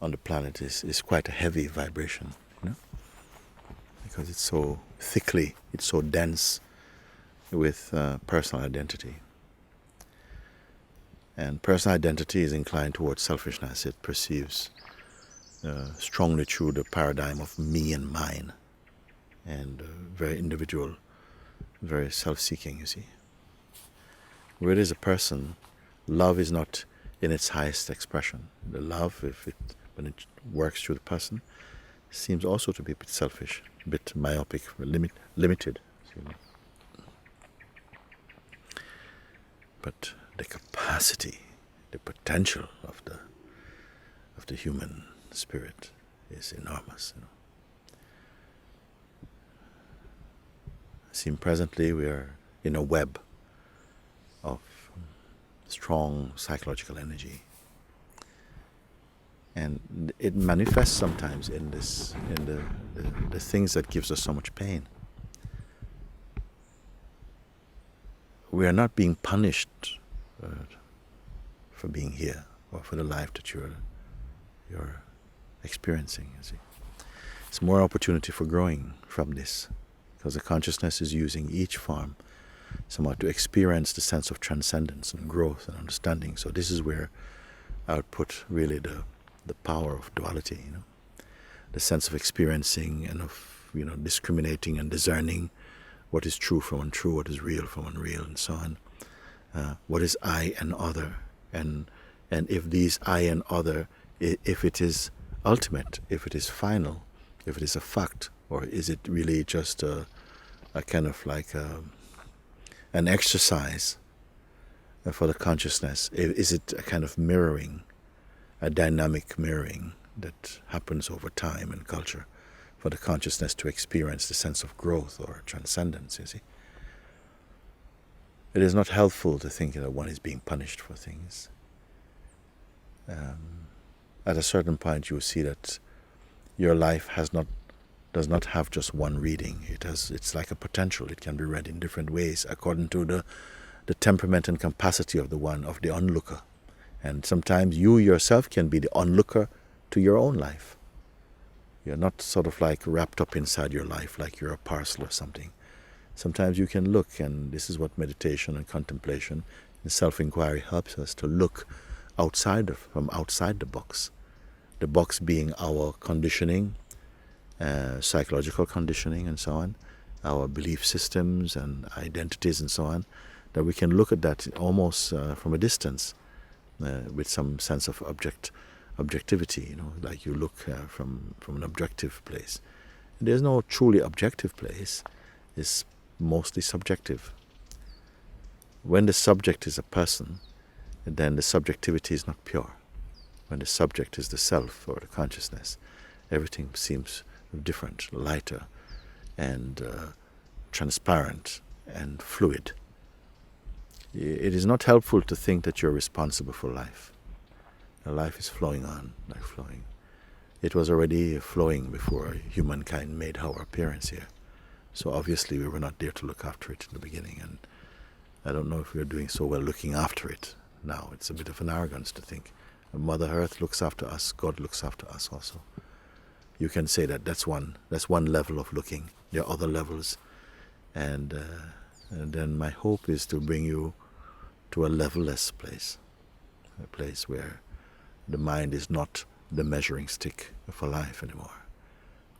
on the planet is quite a heavy vibration, because it's so thickly, it's so dense with personal identity. And personal identity is inclined towards selfishness. It perceives strongly through the paradigm of me and mine, and very individual, very self-seeking, you see. Where it is a person, love is not in its highest expression. The love, when it works through the person, seems also to be a bit selfish, a bit myopic, limited. But the capacity, the potential of the human spirit is enormous. I seem presently we are in a web of strong psychological energy, and it manifests sometimes in the things that gives us so much pain. We are not being punished for being here, or for the life that you're experiencing, you see. It's more opportunity for growing from this, because the consciousness is using each form somehow to experience the sense of transcendence and growth and understanding. So this is where I would put really the power of duality, the sense of experiencing and of discriminating and discerning what is true from untrue, what is real from unreal, and so on. What is I and other, and if these I and other, if it is ultimate, if it is final, if it is a fact, or is it really just a kind of like an exercise for the consciousness? Is it a kind of mirroring, a dynamic mirroring that happens over time and culture for the consciousness to experience the sense of growth or transcendence, you see? It is not helpful to think that one is being punished for things. At a certain point you will see that your life does not have just one reading. It's like a potential. It can be read in different ways according to the temperament and capacity of the onlooker. And sometimes you yourself can be the onlooker to your own life. You're not sort of like wrapped up inside your life like you're a parcel or something. Sometimes you can look, and this is what meditation and contemplation and self-enquiry helps us to look from outside the box. The box being our conditioning, psychological conditioning and so on, our belief systems and identities and so on, that we can look at that almost from a distance with some sense of objectivity, like you look from an objective place. And there's no truly objective place. It's mostly subjective. When the subject is a person, then the subjectivity is not pure. When the subject is the self or the consciousness, everything seems different, lighter, and transparent and fluid. It is not helpful to think that you're responsible for life. Life is flowing on, like flowing. It was already flowing before humankind made our appearance here. So obviously we were not there to look after it in the beginning, and I don't know if we're doing so well looking after it now. It's a bit of an arrogance to think Mother Earth looks after us, God looks after us also. You can say that's one level of looking. There are other levels, and then my hope is to bring you to a levelless place, a place where the mind is not the measuring stick for life anymore.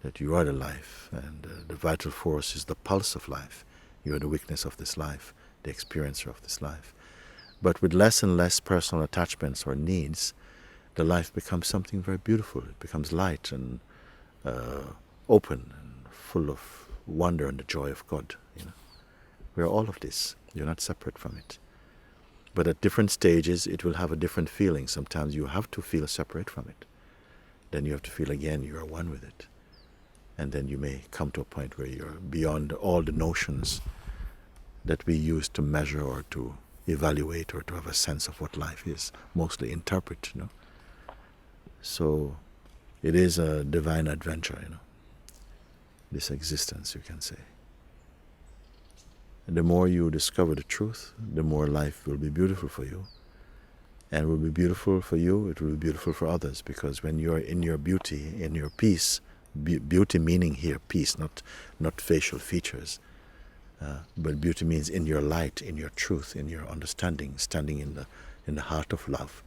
That you are the life, and the vital force is the pulse of life. You are the witness of this life, the experiencer of this life. But with less and less personal attachments or needs, the life becomes something very beautiful. It becomes light and open and full of wonder and the joy of God. We are all of this. You're not separate from it. But at different stages, it will have a different feeling. Sometimes you have to feel separate from it. Then you have to feel again you are one with it. And then you may come to a point where you're beyond all the notions that we use to measure or to evaluate or to have a sense of what life is, mostly interpret, So it is a divine adventure, this existence, you can say. And the more you discover the truth, the more life will be beautiful for you. And it will be beautiful for you, it will be beautiful for others, because when you're in your beauty, in your peace, beauty meaning here peace, not facial features, but beauty means in your light, in your truth, in your understanding, standing in the heart of love.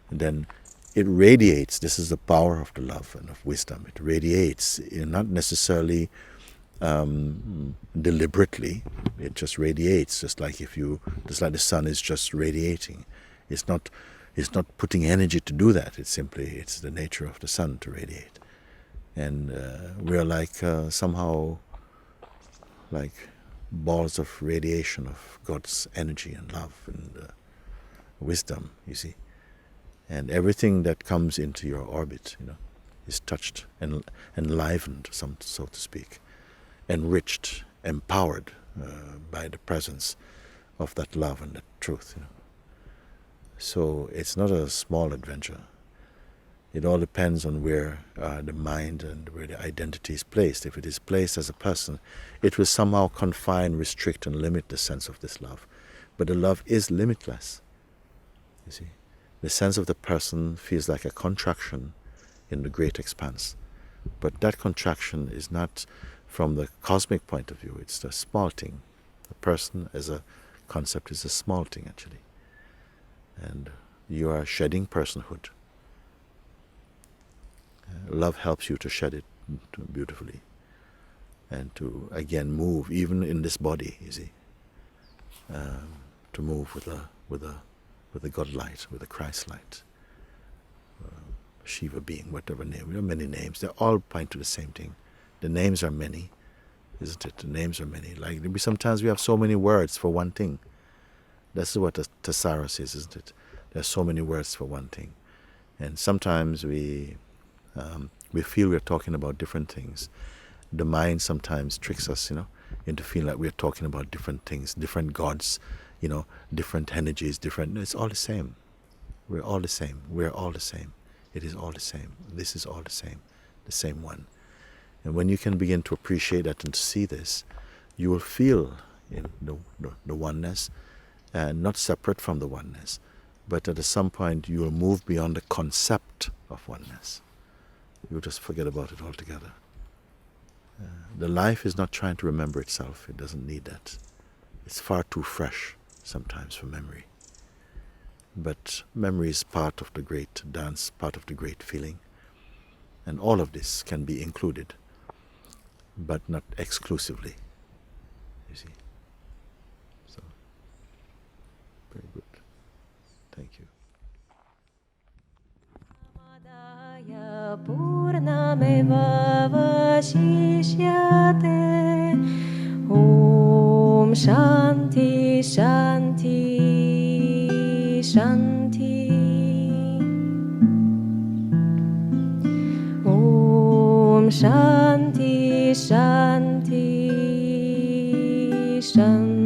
And then it radiates. This is the power of the love and of wisdom. It radiates, not necessarily deliberately. It just radiates, just like the sun is just radiating. It's not putting energy to do that. It's the nature of the sun to radiate. And we're like somehow like balls of radiation of God's energy and love and wisdom, you see. And everything that comes into your orbit, is touched and enlivened, so to speak, enriched, empowered by the presence of that love and that truth. So it's not a small adventure. It all depends on where the mind and where the identity is placed. If it is placed as a person, it will somehow confine, restrict, and limit the sense of this love. But the love is limitless, you see. The sense of the person feels like a contraction in the great expanse. But that contraction is not from the cosmic point of view. It's the small thing. The person as a concept is a small thing, actually. And you are shedding personhood. Love helps you to shed it beautifully. And to, again, move, even in this body, you see. To move with the God light, with the Christ light. Shiva being, whatever name. There are many names. They all point to the same thing. The names are many, isn't it? The names are many. Like sometimes we have so many words for one thing. That's what the thesaurus is, isn't it? There are so many words for one thing. And sometimes we feel we're talking about different things. The mind sometimes tricks us, into feeling like we're talking about different things, different gods, different energies, different. It's all the same. We're all the same. We're all the same. It is all the same. This is all the same one. And when you can begin to appreciate that and to see this, you will feel in the oneness, and not separate from the oneness, but at some point you will move beyond the concept of oneness. You'll just forget about it altogether. The life is not trying to remember itself. It doesn't need that. It's far too fresh sometimes for memory. But memory is part of the great dance, part of the great feeling. And all of this can be included, but not exclusively, you see. So, very good. Thank you. Om Shanti Shanti Shanti. Om Shanti Shanti Shanti.